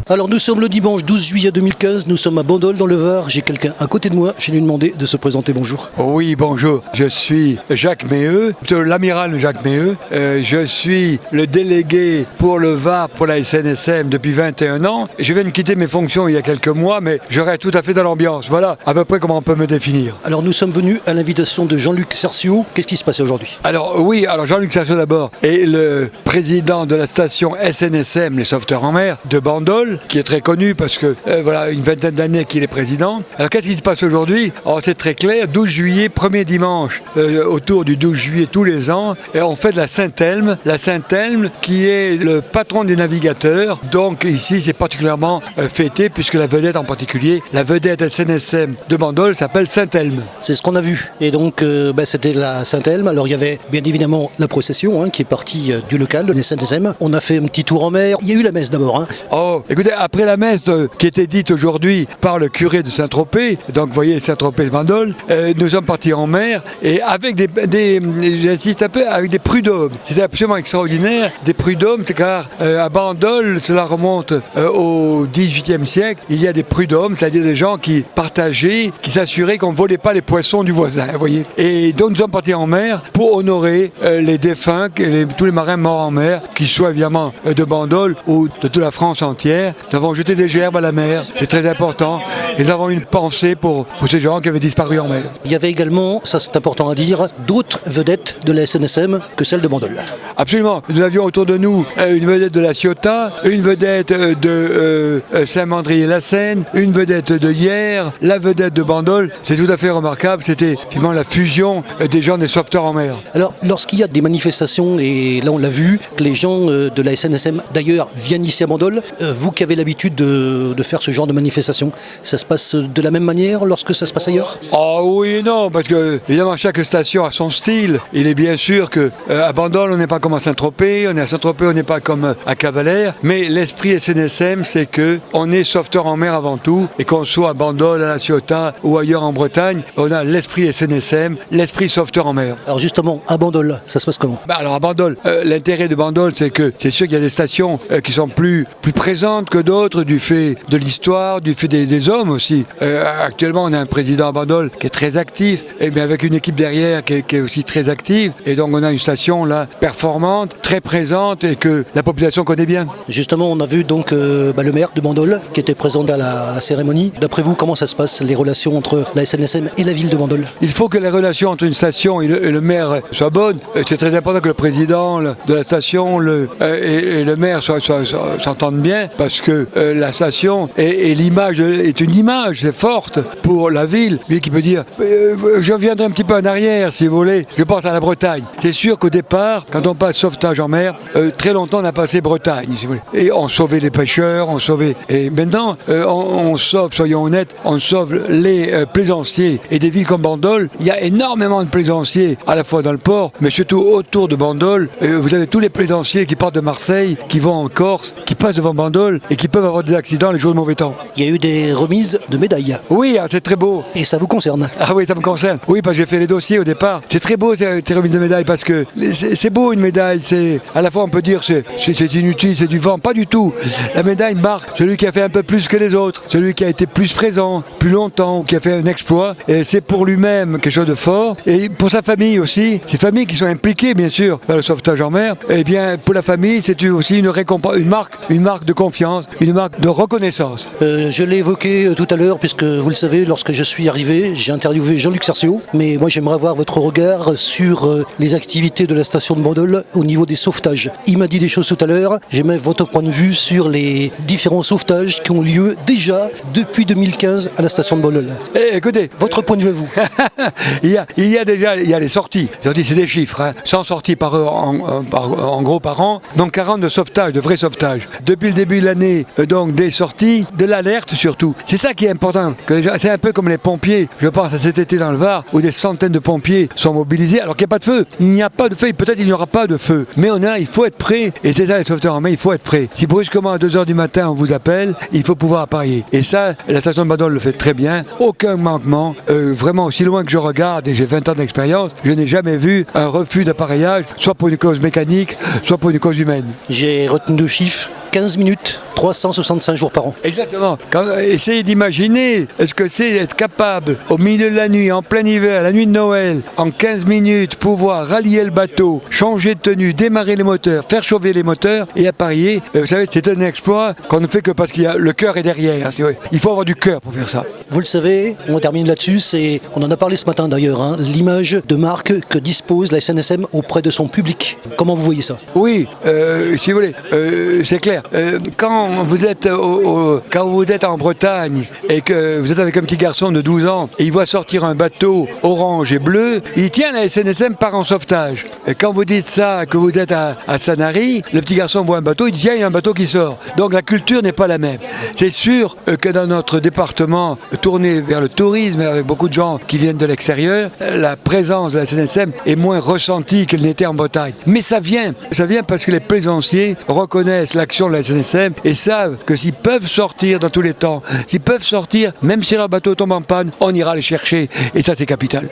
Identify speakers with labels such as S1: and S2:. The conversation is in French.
S1: Alors nous sommes le dimanche 12 juillet 2015, nous sommes à Bandol dans le Var. J'ai quelqu'un à côté de moi, je vais lui demander de se présenter. Bonjour.
S2: Oui, bonjour. Je suis Jacques Méheux, plutôt l'amiral Jacques Méheux. Je suis le délégué pour le Var pour la SNSM depuis 21 ans. Je viens de quitter mes fonctions il y a quelques mois, mais je reste tout à fait dans l'ambiance. Voilà à peu près comment on peut me définir.
S1: Alors nous sommes venus à l'invitation de Jean-Luc Cercio. Qu'est-ce qui se passait aujourd'hui?
S2: Alors Jean-Luc Cercio d'abord est le président de la station SNSM, les sauveteurs en mer, de Bandol, qui est très connu parce que voilà une vingtaine d'années qu'il est président. Alors qu'est-ce qui se passe aujourd'hui? Alors c'est très clair, 12 juillet, premier dimanche, autour du 12 juillet tous les ans, et on fait de la Saint-Elme. La Saint-Elme qui est le patron des navigateurs. Donc ici c'est particulièrement fêté puisque la vedette en particulier, la vedette SNSM de Bandol s'appelle Saint-Elme.
S1: C'est ce qu'on a vu. Et donc c'était la Saint-Elme. Alors il y avait bien évidemment la procession qui est partie du local, de SNSM. On a fait un petit tour en mer. Il y a eu la messe d'abord.
S2: Oh, écoutez, après la messe qui était dite aujourd'hui par le curé de Saint-Tropez, donc vous voyez Saint-Tropez-Bandol, nous sommes partis en mer et avec j'insiste un peu, avec des prud'hommes. C'était absolument extraordinaire, des prud'hommes, car à Bandol, cela remonte au XVIIIe siècle, il y a des prud'hommes, c'est-à-dire des gens qui partageaient, qui s'assuraient qu'on ne volait pas les poissons du voisin, vous voyez. Et donc nous sommes partis en mer pour honorer les défunts, tous les marins morts en mer, qu'ils soient évidemment de Bandol ou de toute la France entière. Nous avons jeté des gerbes à la mer, c'est très important. Et nous avons une pensée pour ces gens qui avaient disparu en mer.
S1: Il y avait également, ça c'est important à dire, d'autres vedettes de la SNSM que celle de Bandol.
S2: Absolument. Nous avions autour de nous une vedette de la Ciotat, une vedette de Saint-Mandrier-la-Seine, une vedette de Hyères, la vedette de Bandol. C'est tout à fait remarquable. C'était finalement la fusion des gens des sauveteurs en mer.
S1: Alors, lorsqu'il y a des manifestations, et là on l'a vu, que les gens de la SNSM d'ailleurs viennent ici à Bandol, vous qui avez l'habitude de faire ce genre de manifestation, ça se passe de la même manière lorsque ça se passe ailleurs?
S2: Oh oui et non, parce que évidemment chaque station a son style. Il est bien sûr que à Bandol on n'est pas comme à Saint-Tropez, on est à Saint-Tropez on n'est pas comme à Cavalère, mais l'esprit SNSM c'est que on est sauveteur en mer avant tout, et qu'on soit à Bandol, à la Ciotat ou ailleurs en Bretagne, on a l'esprit SNSM, l'esprit sauveteur en mer.
S1: Alors justement, à Bandol, ça se passe comment?
S2: Alors à Bandol, l'intérêt de Bandol c'est que c'est sûr qu'il y a des stations qui sont plus présentes que d'autres du fait de l'histoire, du fait des hommes aussi. Actuellement on a un président à Bandol qui est très actif, et bien avec une équipe derrière qui est aussi très active, et donc on a une station là performante, très présente et que la population connaît bien.
S1: Justement on a vu donc le maire de Bandol qui était présent à la cérémonie. D'après vous, comment ça se passe, les relations entre la SNSM et la ville de Bandol?
S2: Il faut que les relations entre une station et le maire soient bonnes. C'est très important que le président de la station et le maire s'entendent bien, parce que la station est une image, c'est forte pour la ville. Lui qui peut dire je reviendrai un petit peu en arrière si vous voulez, je pense à la Bretagne. C'est sûr qu'au départ, quand on passe sauvetage en mer, très longtemps on a passé Bretagne si vous voulez. Et on sauvait les pêcheurs, et maintenant on sauve, soyons honnêtes, on sauve les plaisanciers. Et des villes comme Bandol, il y a énormément de plaisanciers à la fois dans le port, mais surtout autour de Bandol. Vous avez tous les plaisanciers qui partent de Marseille, qui vont en Corse, qui passent devant Bandol et qui peuvent avoir des accidents les jours de mauvais temps.
S1: Il y a eu des remises de médailles.
S2: Oui, c'est très beau.
S1: Et ça vous concerne?
S2: Ah oui, ça me concerne. Oui, parce que j'ai fait les dossiers au départ. C'est très beau ces remises de médailles, parce que c'est beau une médaille. C'est à la fois on peut dire c'est inutile, c'est du vent. Pas du tout. La médaille marque celui qui a fait un peu plus que les autres, celui qui a été plus présent, plus longtemps, ou qui a fait un exploit. Et c'est pour lui-même quelque chose de fort. Et pour sa famille aussi, ces familles qui sont impliquées bien sûr dans le sauvetage en mer. Et bien pour la famille, c'est aussi une récompense, une marque de confiance, une marque de reconnaissance.
S1: Je l'ai évoqué tout à l'heure, puisque vous le savez, lorsque je suis arrivé, j'ai interviewé Jean-Luc Cercio, mais moi j'aimerais avoir votre regard sur les activités de la station de Bandol au niveau des sauvetages. Il m'a dit des choses tout à l'heure, j'aimerais votre point de vue sur les différents sauvetages qui ont lieu déjà depuis 2015 à la station de Bandol.
S2: Écoutez,
S1: votre point de vue, vous?
S2: il y a déjà les sorties. Les sorties, c'est des chiffres, 100 sorties par heure en gros par an, donc 40 de sauvetage, de vrai sauvetage. Depuis le début de l'année, donc des sorties, de l'alerte surtout. C'est ça qui est important. C'est un peu comme les pompiers, je pense à cet été dans le Var, où des centaines de pompiers sont mobilisés alors qu'il n'y a pas de feu. Il n'y a pas de feu, peut-être il n'y aura pas de feu. Mais il faut être prêt, et c'est ça les sauveteurs en mer, il faut être prêt. Si brusquement à 2h du matin on vous appelle, il faut pouvoir appareiller. Et ça, la station de Bandol le fait très bien, aucun manquement. Vraiment, aussi loin que je regarde, et j'ai 20 ans d'expérience, je n'ai jamais vu un refus d'appareillage, soit pour une cause mécanique, soit pour une cause humaine.
S1: J'ai retenu 2 chiffres, 15 minutes 365 jours par an.
S2: Exactement. Essayez d'imaginer ce que c'est d'être capable, au milieu de la nuit, en plein hiver, la nuit de Noël, en 15 minutes, pouvoir rallier le bateau, changer de tenue, démarrer les moteurs, faire chauffer les moteurs et appareiller. Vous savez, c'est un exploit qu'on ne fait que parce qu'il y a le cœur est derrière. Il faut avoir du cœur pour faire ça.
S1: Vous le savez, on termine là-dessus, on en a parlé ce matin d'ailleurs, l'image de marque que dispose la SNSM auprès de son public. Comment vous voyez ça?
S2: Oui, si vous voulez, c'est clair. Quand vous êtes en Bretagne et que vous êtes avec un petit garçon de 12 ans et il voit sortir un bateau orange et bleu, il tient la SNSM part en sauvetage. Et quand vous dites ça, que vous êtes à Sanary, le petit garçon voit un bateau, il dit tiens, il y a un bateau qui sort. Donc la culture n'est pas la même. C'est sûr que dans notre département tourné vers le tourisme, avec beaucoup de gens qui viennent de l'extérieur, la présence de la SNSM est moins ressentie qu'elle n'était en Bretagne. Mais ça vient parce que les plaisanciers reconnaissent l'action de la SNSM et savent que s'ils peuvent sortir dans tous les temps, s'ils peuvent sortir, même si leur bateau tombe en panne, on ira les chercher. Et ça, c'est capital.